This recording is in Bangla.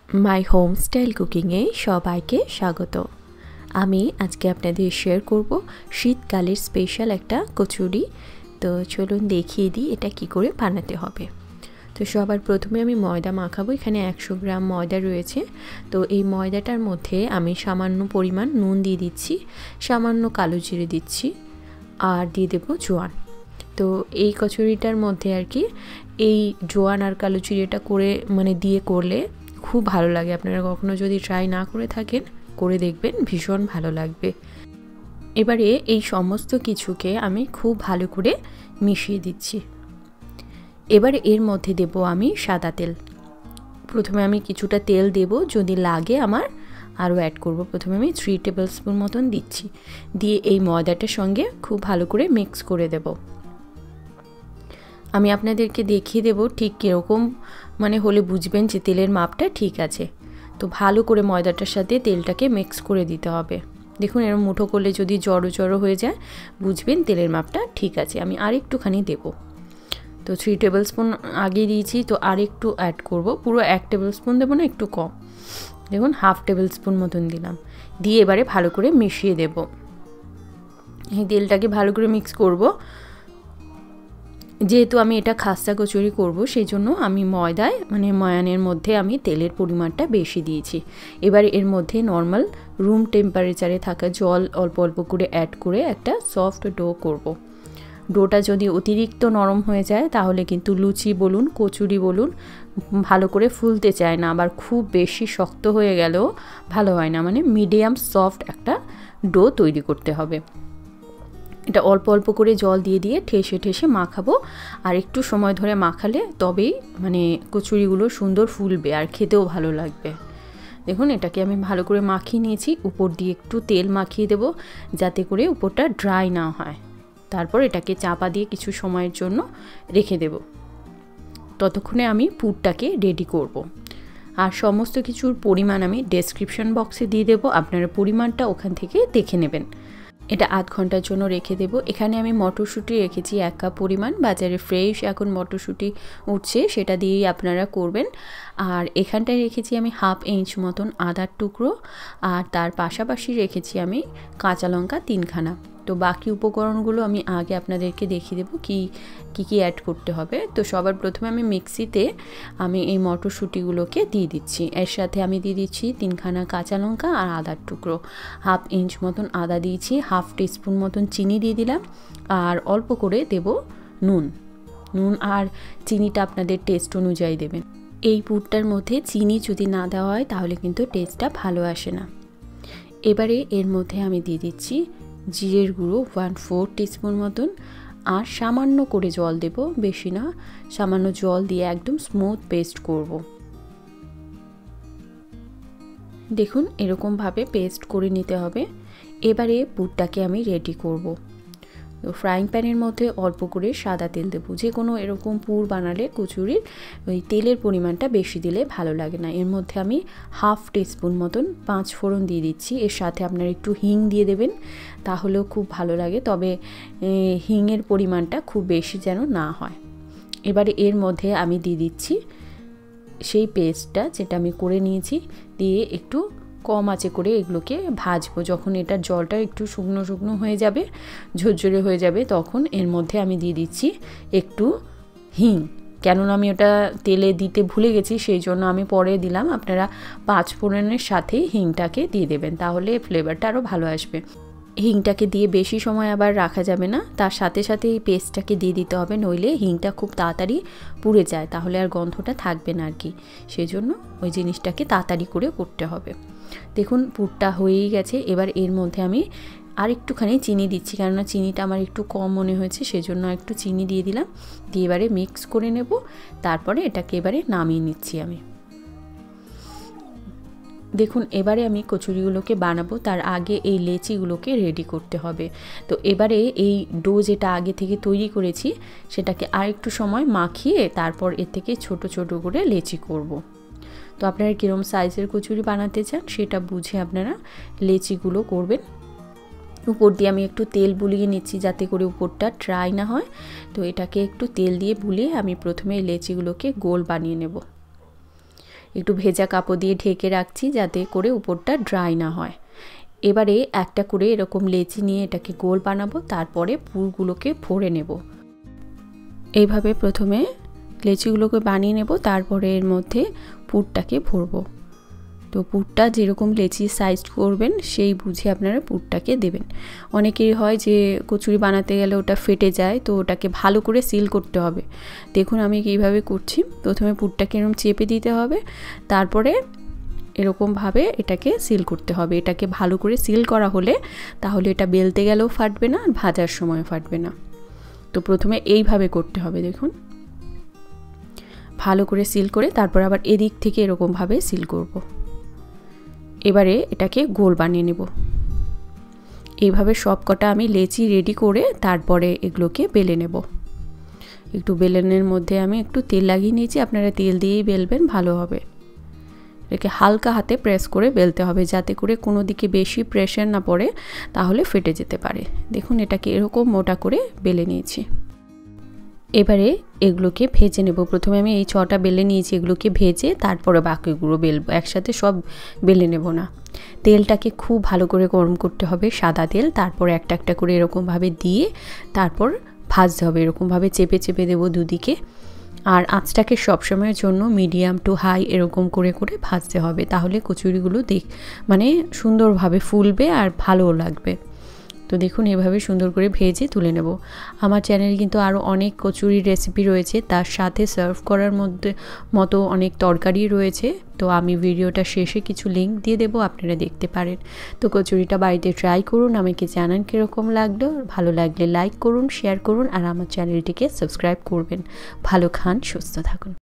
माई होम स्टाइल कुकिंगे सबाइके स्वागत। आमी आज के आपनादेर शेयर करब शीतकालेर स्पेशल एकटा कचुरी। तो चलुन देखिए दी एटा कि करे बानाते होबे। तो सबार प्रथमे आमी मयदा माखाबो। एखाने 100 ग्राम मयदा रयेछे। तो एई मयदाटार मध्ये आमी सामान्य परिमाण नुन दिये दिচ্ছি, सामान्य कालो जिरे दिচ্ছি আর দিয়ে দেব জোয়ান। তো এই কচুরিটার মধ্যে আর কি এই জোয়ান আর কালো জিরেটা করে মানে দিয়ে করলে খুব ভালো লাগে। আপনারা কখনো যদি ট্রাই না করে থাকেন করে দেখবেন, ভীষণ ভালো লাগবে। এবারে এই সমস্ত কিছুকে আমি খুব ভালো করে মিশিয়ে দিচ্ছি। এবারে এর মধ্যে দেব আমি সাদা তেল। প্রথমে আমি কিছুটা তেল দেব, যদি লাগে আমার আরও অ্যাড করব। প্রথমে আমি 3 টেবিল স্পুন মতন দিচ্ছি, দিয়ে এই ময়দাটার সঙ্গে খুব ভালো করে মিক্স করে দেব। আমি আপনাদেরকে দেখিয়ে দেব ঠিক কীরকম মানে হলে বুঝবেন যে তেলের মাপটা ঠিক আছে। তো ভালো করে ময়দাটার সাথে তেলটাকে মিক্স করে দিতে হবে। দেখুন এরকম মুঠো করলে যদি জড়ো জড়ো হয়ে যায় বুঝবেন তেলের মাপটা ঠিক আছে। আমি আর একটুখানি দেব। তো 3 টেবিল স্পুন আগে দিয়েছি, তো আর একটু অ্যাড করব। পুরো 1 টেবিল স্পুন দেবো না, একটু কম, দেখুন হাফ টেবিল স্পুন মতন দিলাম। দিয়ে এবারে ভালো করে মিশিয়ে দেব। এই তেলটাকে ভালো করে মিক্স করব। যেহেতু আমি এটা খাস্তা কচুরি করব সেই জন্য আমি ময়দায় মানে ময়ানের মধ্যে আমি তেলের পরিমাণটা বেশি দিয়েছি। এবার এর মধ্যে নর্মাল রুম টেম্পারেচারে থাকা জল অল্প অল্প করে অ্যাড করে একটা সফট ডো করব। ডোটা যদি অতিরিক্ত নরম হয়ে যায় তাহলে কিন্তু লুচি বলুন কচুরি বলুন ভালো করে ফুলতে চায় না, আবার খুব বেশি শক্ত হয়ে গেলেও ভালো হয় না। মানে মিডিয়াম সফট একটা ডো তৈরি করতে হবে। এটা অল্প অল্প করে জল দিয়ে দিয়ে ঠেসে ঠেসে মাখাবো। আর একটু সময় ধরে মাখালে তবেই মানে কচুরিগুলো সুন্দর ফুলবে আর খেতেও ভালো লাগবে। দেখুন এটাকে আমি ভালো করে মাখিয়ে নিয়েছি। উপর দিয়ে একটু তেল মাখিয়ে দেব যাতে করে উপরটা ড্রাই না হয়। তারপর এটাকে চাপা দিয়ে কিছু সময়ের জন্য রেখে দেব। ততক্ষণে আমি পুরটাকে রেডি করব। আর সমস্ত কিছুর পরিমাণ আমি ডেসক্রিপশন বক্সে দিয়ে দেব, আপনারা পরিমাণটা ওখান থেকে দেখে নেবেন। এটা আধ ঘন্টার জন্য রেখে দেব। এখানে আমি মটরশুঁটি রেখেছি 1 কাপ পরিমাণ। বাজারে ফ্রেশ এখন মটরশুঁটি উঠছে, সেটা দিয়েই আপনারা করবেন। আর এখানটায় রেখেছি আমি হাফ ইঞ্চ মতন আদার টুকরো, আর তার পাশাপাশি রেখেছি আমি কাঁচা লঙ্কা 3খানা। তো বাকি উপকরণগুলো আমি আগে আপনাদেরকে দেখিয়ে দেবো কি কি অ্যাড করতে হবে। তো সবার প্রথমে আমি মিক্সিতে আমি এই মটরশুঁটিগুলোকে দিয়ে দিচ্ছি। এর সাথে আমি দিয়ে দিচ্ছি 3খানা কাঁচা লঙ্কা আর আদার টুকরো, হাফ ইঞ্চ মতন আদা দিয়েছি, হাফ টিস্পুন মতন চিনি দিয়ে দিলাম, আর অল্প করে দেব নুন। নুন আর চিনিটা আপনাদের টেস্ট অনুযায়ী দেবেন। এই পুরটার মধ্যে চিনি যদি না দেওয়া হয় তাহলে কিন্তু টেস্টটা ভালো আসে না। এবারে এর মধ্যে আমি দিয়ে দিচ্ছি জিরের গুঁড়ো 1/4 টিস্পুন মতন, আর সামান্য করে জল দেব, বেশি না, সামান্য জল দিয়ে একদম স্মুথ পেস্ট করব। দেখুন এরকমভাবে পেস্ট করে নিতে হবে। এবারে পুরটাকে আমি রেডি করব। তো ফ্রাইং প্যানের মধ্যে অল্প করে সাদা তেল দেবো। যে কোনো এরকম পুর বানালে কচুরির ওই তেলের পরিমাণটা বেশি দিলে ভালো লাগে না। এর মধ্যে আমি হাফ টিস্পুন মতন 5 ফোড়ন দিয়ে দিচ্ছি। এর সাথে আপনারা একটু হিং দিয়ে দেবেন, তাহলেও খুব ভালো লাগে, তবে হিংয়ের পরিমাণটা খুব বেশি যেন না হয়। এবারে এর মধ্যে আমি দিয়ে দিচ্ছি সেই পেস্টটা যেটা আমি করে নিয়েছি, দিয়ে একটু কম আঁচে করে এগুলোকে ভাজবো। যখন এটার জলটা একটু শুকনো শুকনো হয়ে যাবে, ঝরঝরে হয়ে যাবে, তখন এর মধ্যে আমি দিয়ে দিচ্ছি একটু হিং। কেননা আমি ওটা তেলে দিতে ভুলে গেছি সেই জন্য আমি পরে দিলাম। আপনারা 5 ফোড়নের সাথে হিংটাকে দিয়ে দেবেন, তাহলে ফ্লেভারটা আরও ভালো আসবে। হিংটাকে দিয়ে বেশি সময় আবার রাখা যাবে না, তার সাথে সাথে এই পেস্টটাকে দিয়ে দিতে হবে, নইলে হিংটা খুব তাড়াতাড়ি পুড়ে যায়, তাহলে আর গন্ধটা থাকবে না আর কি। সেই জন্য ওই জিনিসটাকে তাড়াতাড়ি করে করতে হবে। দেখুন পুরটা হয়েই গেছে। এবার এর মধ্যে আমি আর একটুখানি চিনি দিচ্ছি, কেননা চিনিটা আমার একটু কম মনে হয়েছে, সেজন্য একটু চিনি দিয়ে দিলাম। দিয়ে এবারে মিক্স করে নেব। তারপরে এটাকে এবারে নামিয়ে নিচ্ছি আমি। দেখুন এবারে আমি কচুরিগুলোকে বানাবো, তার আগে এই লেচিগুলোকে রেডি করতে হবে। তো এবারে এই ডো যেটা আগে থেকে তৈরি করেছি সেটাকে আর একটু সময় মাখিয়ে তারপর এর থেকে ছোট ছোট করে লেচি করব। তো আপনারা কীরকম সাইজের কচুরি বানাতে চান সেটা বুঝে আপনারা লেচিগুলো করবেন। উপর দিয়ে আমি একটু তেল বুলিয়ে নিচ্ছি যাতে করে উপরটা ড্রাই না হয়। তো এটাকে একটু তেল দিয়ে বুলিয়ে আমি প্রথমে লেচিগুলোকে গোল বানিয়ে নেব। একটু ভেজা কাপড় দিয়ে ঢেকে রাখছি যাতে করে উপরটা ড্রাই না হয়। এবারে একটা করে এরকম লেচি নিয়ে এটাকে গোল বানাবো, তারপরে পুরগুলোকে ভরে নেব। এইভাবে প্রথমে লেচিগুলোকে বানিয়ে নেব, তারপরে এর মধ্যে পুরটাকে ভরবো। তো পুরটা যেরকম লেচি সাইজ করবেন সেই বুঝে আপনারা পুরটাকে দেবেন। অনেকেরই হয় যে কচুরি বানাতে গেলে ওটা ফেটে যায়, তো ওটাকে ভালো করে সিল করতে হবে। দেখুন আমি কীভাবে করছি। প্রথমে পুরটাকে এরকম চেপে দিতে হবে, তারপরে এরকমভাবে এটাকে সিল করতে হবে। এটাকে ভালো করে সিল করা হলে তাহলে এটা বেলতে গেলেও ফাটবে না, আর ভাজার সময় ফাটবে না। তো প্রথমে এইভাবে করতে হবে। দেখুন ভালো করে সিল করে তারপর আবার এদিক থেকে এরকমভাবে সিল করব। এবারে এটাকে গোল বানিয়ে নেব। এইভাবে সব কটা আমি লেচি রেডি করে তারপরে এগুলোকে বেলে নেব। একটু বেলনের মধ্যে আমি একটু তেল লাগিয়ে নিয়েছি, আপনারা তেল দিয়েই বেলবেন, ভালো হবে। এটাকে হালকা হাতে প্রেস করে বেলতে হবে যাতে করে কোনো দিকে বেশি প্রেশার না পড়ে, তাহলে ফেটে যেতে পারে। দেখুন এটাকে এরকম মোটা করে বেলে নিয়েছি। এবারে এগুলোকে ভেজে নেব। প্রথমে আমি এই 6টা বেলে নিয়েছি, এগুলোকে ভেজে তারপরে বাকিগুলো বেলবো, একসাথে সব বেলে নেব না। তেলটাকে খুব ভালো করে গরম করতে হবে, সাদা তেল। তারপর একটা একটা করে এরকমভাবে দিয়ে তারপর ভাজতে হবে। এরকমভাবে চেপে চেপে দেবো দুদিকে। আর আঁচটাকে সবসময়ের জন্য মিডিয়াম টু হাই এরকম করে করে ভাজতে হবে, তাহলে কচুরিগুলো মানে সুন্দরভাবে ফুলবে আর ভালোও লাগবে। তো দেখুন এভাবে সুন্দর করে ভেজে তুলে নেব। আমার চ্যানেলে কিন্তু আরও অনেক কচুরির রেসিপি রয়েছে, তার সাথে সার্ভ করার মতো অনেক তরকারি রয়েছে। তো আমি ভিডিওটা শেষে কিছু লিঙ্ক দিয়ে দেবো, আপনারা দেখতে পারেন। তো কচুরিটা বাড়িতে ট্রাই করুন, আমাকে জানান কীরকম লাগলো। ভালো লাগলে লাইক করুন, শেয়ার করুন, আর আমার চ্যানেলটিকে সাবস্ক্রাইব করবেন। ভালো খান, সুস্থ থাকুন।